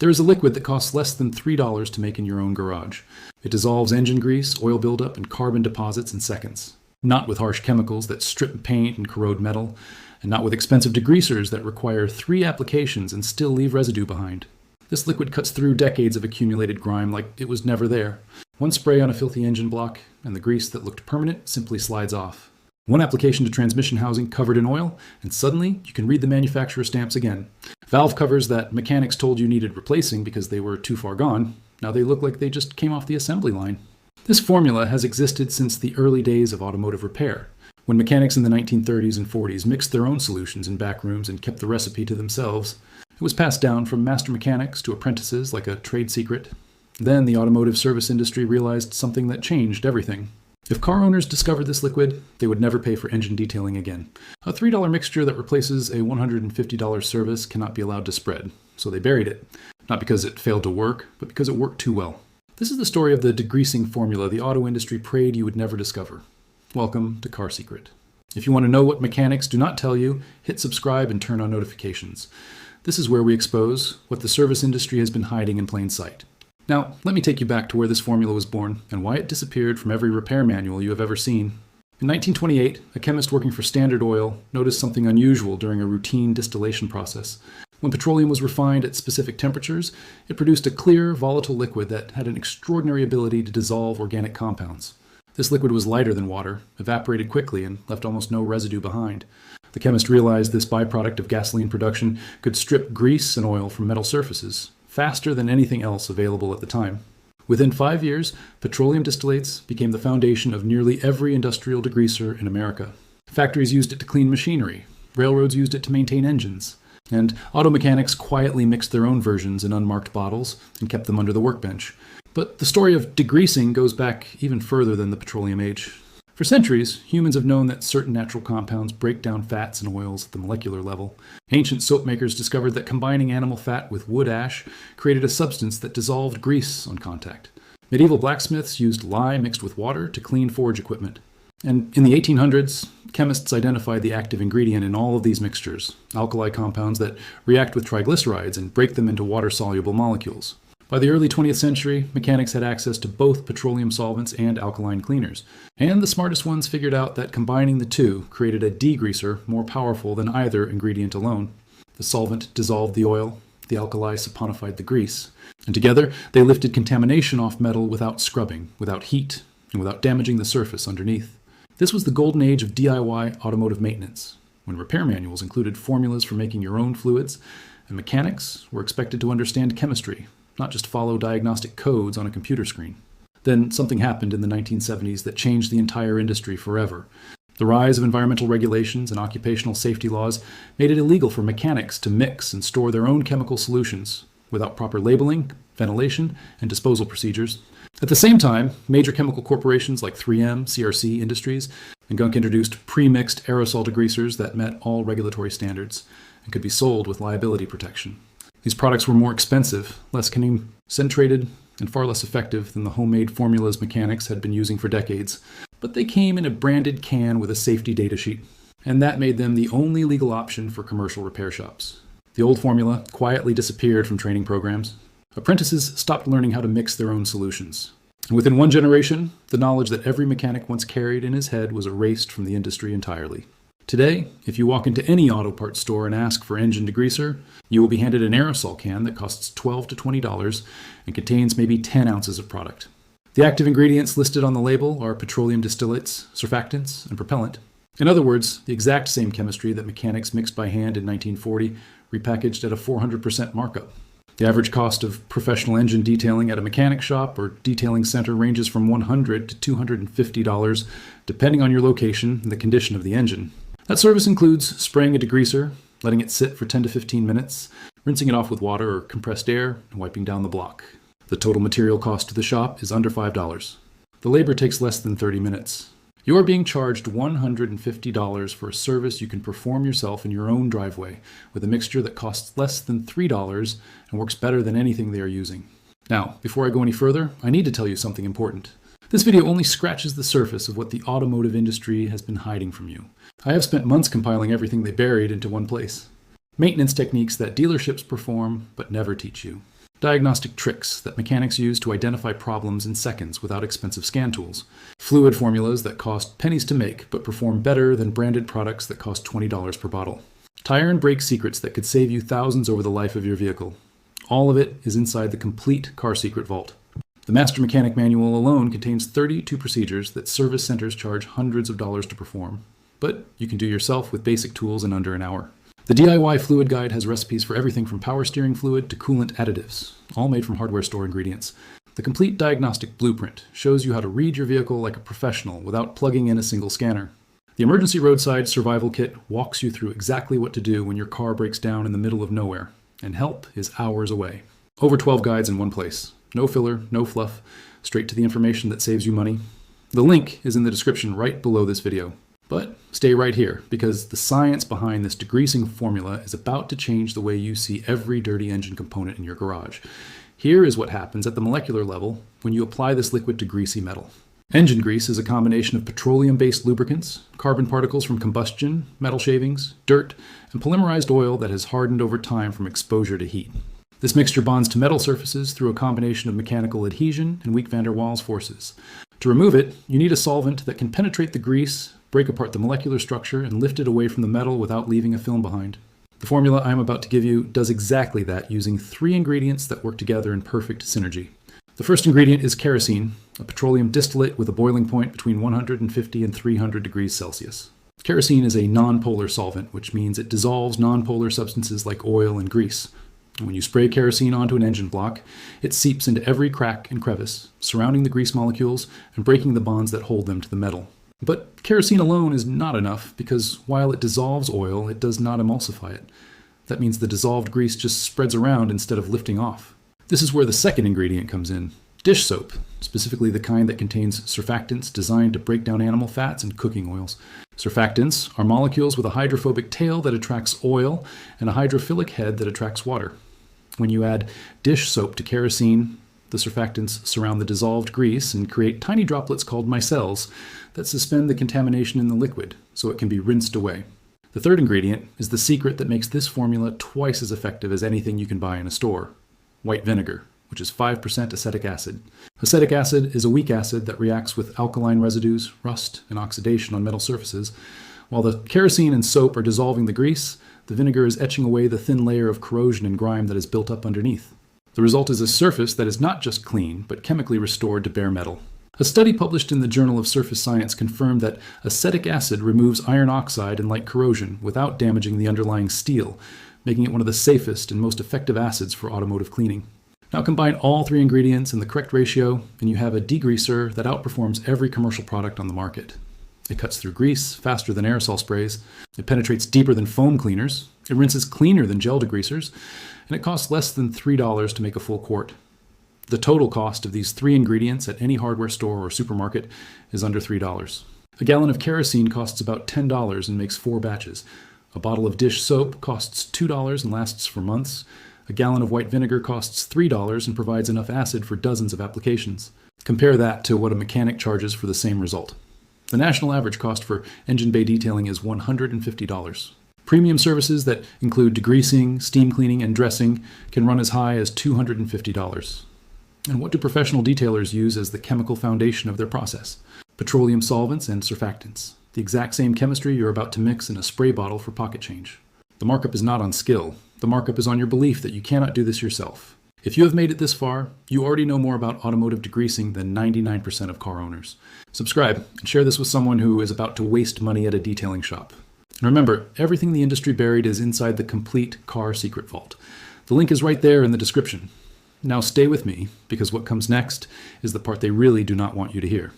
There is a liquid that costs less than $3 to make in your own garage. It dissolves engine grease, oil buildup, and carbon deposits in seconds. Not with harsh chemicals that strip paint and corrode metal, and not with expensive degreasers that require 3 applications and still leave residue behind. This liquid cuts through decades of accumulated grime like it was never there. One spray on a filthy engine block, and the grease that looked permanent simply slides off. One application to transmission housing covered in oil, and suddenly you can read the manufacturer stamps again. Valve covers that mechanics told you needed replacing because they were too far gone, now they look like they just came off the assembly line. This formula has existed since the early days of automotive repair, when mechanics in the 1930s and 40s mixed their own solutions in back rooms and kept the recipe to themselves. It was passed down from master mechanics to apprentices like a trade secret. Then the automotive service industry realized something that changed everything. If car owners discovered this liquid, they would never pay for engine detailing again. A $3 mixture that replaces a $150 service cannot be allowed to spread, so they buried it. Not because it failed to work, but because it worked too well. This is the story of the degreasing formula the auto industry prayed you would never discover. Welcome to Car Secret. If you want to know what mechanics do not tell you, hit subscribe and turn on notifications. This is where we expose what the service industry has been hiding in plain sight. Now, let me take you back to where this formula was born and why it disappeared from every repair manual you have ever seen. In 1928, a chemist working for Standard Oil noticed something unusual during a routine distillation process. When petroleum was refined at specific temperatures, it produced a clear, volatile liquid that had an extraordinary ability to dissolve organic compounds. This liquid was lighter than water, evaporated quickly, and left almost no residue behind. The chemist realized this byproduct of gasoline production could strip grease and oil from metal surfaces, faster than anything else available at the time. Within 5 years, petroleum distillates became the foundation of nearly every industrial degreaser in America. Factories used it to clean machinery, railroads used it to maintain engines, and auto mechanics quietly mixed their own versions in unmarked bottles and kept them under the workbench. But the story of degreasing goes back even further than the petroleum age. For centuries, humans have known that certain natural compounds break down fats and oils at the molecular level. Ancient soap makers discovered that combining animal fat with wood ash created a substance that dissolved grease on contact. Medieval blacksmiths used lye mixed with water to clean forge equipment. And in the 1800s, chemists identified the active ingredient in all of these mixtures, alkali compounds that react with triglycerides and break them into water-soluble molecules. By the early 20th century, mechanics had access to both petroleum solvents and alkaline cleaners. And the smartest ones figured out that combining the two created a degreaser more powerful than either ingredient alone. The solvent dissolved the oil, the alkali saponified the grease. And together, they lifted contamination off metal without scrubbing, without heat, and without damaging the surface underneath. This was the golden age of DIY automotive maintenance, when repair manuals included formulas for making your own fluids, and mechanics were expected to understand chemistry, not just follow diagnostic codes on a computer screen. Then something happened in the 1970s that changed the entire industry forever. The rise of environmental regulations and occupational safety laws made it illegal for mechanics to mix and store their own chemical solutions without proper labeling, ventilation, and disposal procedures. At the same time, major chemical corporations like 3M, CRC Industries, and Gunk introduced pre-mixed aerosol degreasers that met all regulatory standards and could be sold with liability protection. These products were more expensive, less concentrated, and far less effective than the homemade formulas mechanics had been using for decades. But they came in a branded can with a safety data sheet, and that made them the only legal option for commercial repair shops. The old formula quietly disappeared from training programs. Apprentices stopped learning how to mix their own solutions. And within one generation, the knowledge that every mechanic once carried in his head was erased from the industry entirely. Today, if you walk into any auto parts store and ask for engine degreaser, you will be handed an aerosol can that costs $12 to $20 and contains maybe 10 ounces of product. The active ingredients listed on the label are petroleum distillates, surfactants, and propellant. In other words, the exact same chemistry that mechanics mixed by hand in 1940, repackaged at a 400% markup. The average cost of professional engine detailing at a mechanic shop or detailing center ranges from $100 to $250, depending on your location and the condition of the engine. That service includes spraying a degreaser, letting it sit for 10 to 15 minutes, rinsing it off with water or compressed air, and wiping down the block. The total material cost to the shop is under $5. The labor takes less than 30 minutes. You are being charged $150 for a service you can perform yourself in your own driveway with a mixture that costs less than $3 and works better than anything they are using. Now, before I go any further, I need to tell you something important. This video only scratches the surface of what the automotive industry has been hiding from you. I have spent months compiling everything they buried into one place. Maintenance techniques that dealerships perform but never teach you. Diagnostic tricks that mechanics use to identify problems in seconds without expensive scan tools. Fluid formulas that cost pennies to make but perform better than branded products that cost $20 per bottle. Tire and brake secrets that could save you thousands over the life of your vehicle. All of it is inside the complete Car Secret Vault. The Master Mechanic Manual alone contains 32 procedures that service centers charge hundreds of dollars to perform, but you can do yourself with basic tools in under an hour. The DIY Fluid Guide has recipes for everything from power steering fluid to coolant additives, all made from hardware store ingredients. The complete diagnostic blueprint shows you how to read your vehicle like a professional without plugging in a single scanner. The Emergency Roadside Survival Kit walks you through exactly what to do when your car breaks down in the middle of nowhere, and help is hours away. Over 12 guides in one place. No filler, no fluff, straight to the information that saves you money. The link is in the description right below this video. But stay right here, because the science behind this degreasing formula is about to change the way you see every dirty engine component in your garage. Here is what happens at the molecular level when you apply this liquid to greasy metal. Engine grease is a combination of petroleum-based lubricants, carbon particles from combustion, metal shavings, dirt, and polymerized oil that has hardened over time from exposure to heat. This mixture bonds to metal surfaces through a combination of mechanical adhesion and weak van der Waals forces. To remove it, you need a solvent that can penetrate the grease, break apart the molecular structure, and lift it away from the metal without leaving a film behind. The formula I'm about to give you does exactly that using 3 ingredients that work together in perfect synergy. The first ingredient is kerosene, a petroleum distillate with a boiling point between 150 and 300 degrees Celsius. Kerosene is a nonpolar solvent, which means it dissolves nonpolar substances like oil and grease. And when you spray kerosene onto an engine block, it seeps into every crack and crevice, surrounding the grease molecules and breaking the bonds that hold them to the metal. But kerosene alone is not enough because while it dissolves oil, it does not emulsify it. That means the dissolved grease just spreads around instead of lifting off. This is where the second ingredient comes in. Dish soap, specifically the kind that contains surfactants designed to break down animal fats and cooking oils. Surfactants are molecules with a hydrophobic tail that attracts oil and a hydrophilic head that attracts water. When you add dish soap to kerosene, the surfactants surround the dissolved grease and create tiny droplets called micelles that suspend the contamination in the liquid so it can be rinsed away. The third ingredient is the secret that makes this formula twice as effective as anything you can buy in a store: white vinegar, which is 5% acetic acid. Acetic acid is a weak acid that reacts with alkaline residues, rust, and oxidation on metal surfaces. While the kerosene and soap are dissolving the grease, the vinegar is etching away the thin layer of corrosion and grime that is built up underneath. The result is a surface that is not just clean, but chemically restored to bare metal. A study published in the Journal of Surface Science confirmed that acetic acid removes iron oxide and light corrosion without damaging the underlying steel, making it one of the safest and most effective acids for automotive cleaning. Now combine all 3 ingredients in the correct ratio, and you have a degreaser that outperforms every commercial product on the market. It cuts through grease faster than aerosol sprays, it penetrates deeper than foam cleaners, it rinses cleaner than gel degreasers, and it costs less than $3 to make a full quart. The total cost of these 3 ingredients at any hardware store or supermarket is under $3. A gallon of kerosene costs about $10 and makes 4 batches. A bottle of dish soap costs $2 and lasts for months. A gallon of white vinegar costs $3 and provides enough acid for dozens of applications. Compare that to what a mechanic charges for the same result. The national average cost for engine bay detailing is $150. Premium services that include degreasing, steam cleaning, and dressing can run as high as $250. And what do professional detailers use as the chemical foundation of their process? Petroleum solvents and surfactants, the exact same chemistry you're about to mix in a spray bottle for pocket change. The markup is not on skill. The markup is on your belief that you cannot do this yourself. If you have made it this far, you already know more about automotive degreasing than 99% of car owners. Subscribe and share this with someone who is about to waste money at a detailing shop. And remember, everything the industry buried is inside the complete Car Secret Vault. The link is right there in the description. Now stay with me, because what comes next is the part they really do not want you to hear.